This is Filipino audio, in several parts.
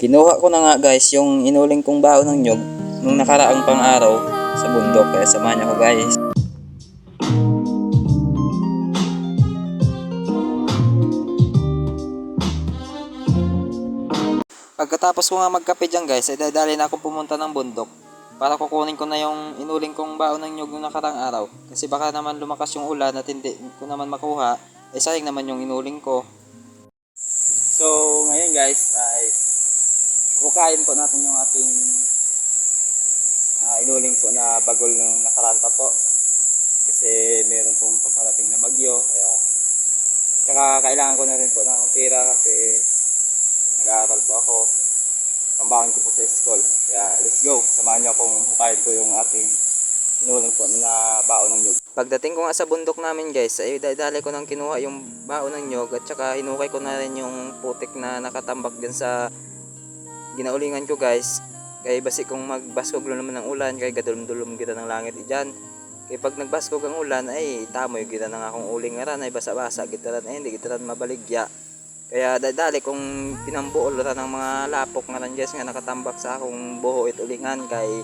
Kinuha ko na nga guys yung inuling kong baon ng nyog nung nakaraang pang-araw sa bundok, kaya samahan niyo ko guys. Pagkatapos ko nga magkape dyan guys, ay dadali na akong pumunta ng bundok para kukunin ko na yung inuling kong baon ng nyog nung nakaraang araw. Kasi baka naman lumakas yung ulan at hindi ko naman makuha, ay sayang naman yung inuling ko. So ngayon guys ay kukain po natin yung ating inuling po na bagol nung nakaraan pa po. Kasi meron pong paparating na bagyo. Kaya tsaka kailangan ko na rin po ng tira kasi nag-aaral po ako. Pambahan ko po sa school. Kaya let's go. Samahan niyo akong hukayin ko yung ating inuling po na baon ng nyog. Pagdating ko nga sa bundok namin guys, ay dali ko nang kinuha yung baon ng nyog at saka hinukay ko na rin yung putik na nakatambak dyan sa ginaulingan ko guys. Kaya basi kung magbaskog naman ng ulan, kaya gadulum-dulum kita ng langit dyan. Kaya pag nagbaskog ang ulan ay tamoy kita ng akong uling nga ran, ay basa-basa kita ran, ay hindi kita ran mabaligya. Kaya dali kung pinambuol ran ng mga lapok nga ran guys nga nakatambak sa akong buho it ulingan kay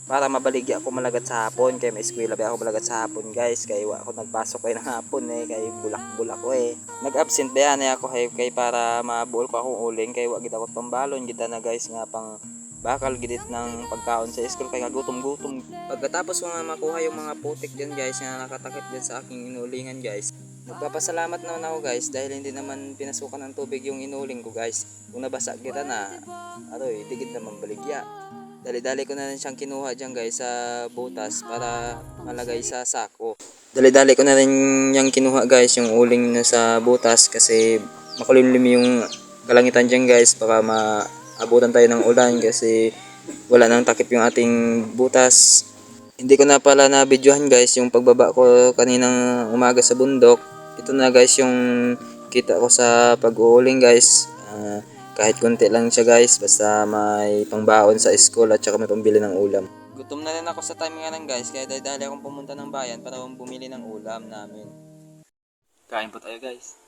para mabaligya ako malagat sa hapon. Kaya may eskwela ba ako malagat sa hapon guys, kaya ako nagpasok kayo ng hapon kay bulak-bulak ko nag-absent ba yan ako kay para mabuol ko akong uling, kay wag kita ko pambalon kita na guys nga pang bakal gidit ng pagkaon sa school kay gutom-gutom. Pagkatapos ko nga makuha yung mga putik dyan guys nga nakatakip dyan sa aking inulingan guys, nagpapasalamat naman ako guys dahil hindi naman pinasukan ng tubig yung inuling ko guys. Kung nabasa kita na aroy digid naman baligya. Dali-dali ko na rin siyang kinuha dyan guys sa butas para malagay sa sako. Dali-dali ko na rin yung kinuha guys yung uling na sa butas kasi makulimlim yung kalangitan dyan guys, baka maabutan tayo ng ulan kasi wala nang takip yung ating butas. Hindi ko na pala na videohan guys yung pagbaba ko kaninang umaga sa bundok. Ito na guys yung kita ko sa pag-uuling guys. Kahit konti lang siya guys, basta may pangbaon sa school at saka may pambili ng ulam. Gutom na rin ako sa time nga lang guys, kaya dali akong pumunta ng bayan para bumili ng ulam namin. Kain po tayo guys.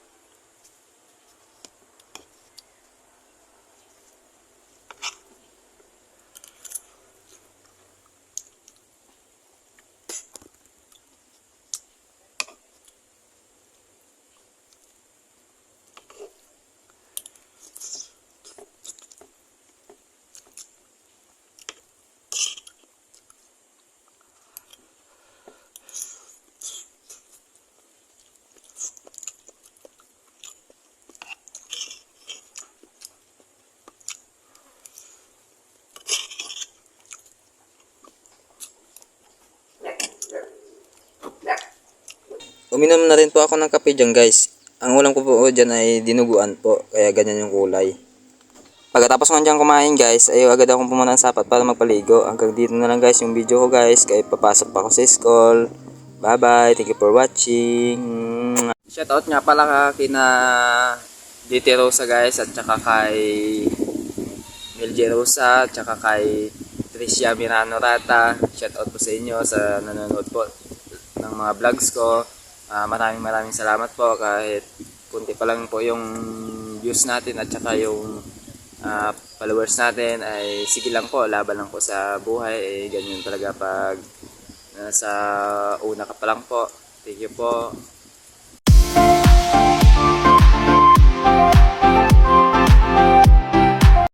Uminom na rin po ako ng kape dyan guys. Ang ulam ko po dyan ay dinuguan po, kaya ganyan yung kulay. Pagkatapos ko dyan kumain guys, ay agad akong pumunta ng sapat para magpaligo. Hanggang dito na lang guys yung video ko guys, kaya papasok pa ako sa school. Bye bye, thank you for watching. Shoutout nga pala kina DT Rosa guys, at saka kay Milje Rosa, at saka kay Tricia Mirano Rata. Shoutout po sa inyo sa nanonood po ng mga vlogs ko. Maraming salamat po, kahit kunti pa lang po yung views natin at saka yung followers natin, ay sige lang po, laban lang po sa buhay, ganyan talaga pag sa una ka pa lang po. Thank you po.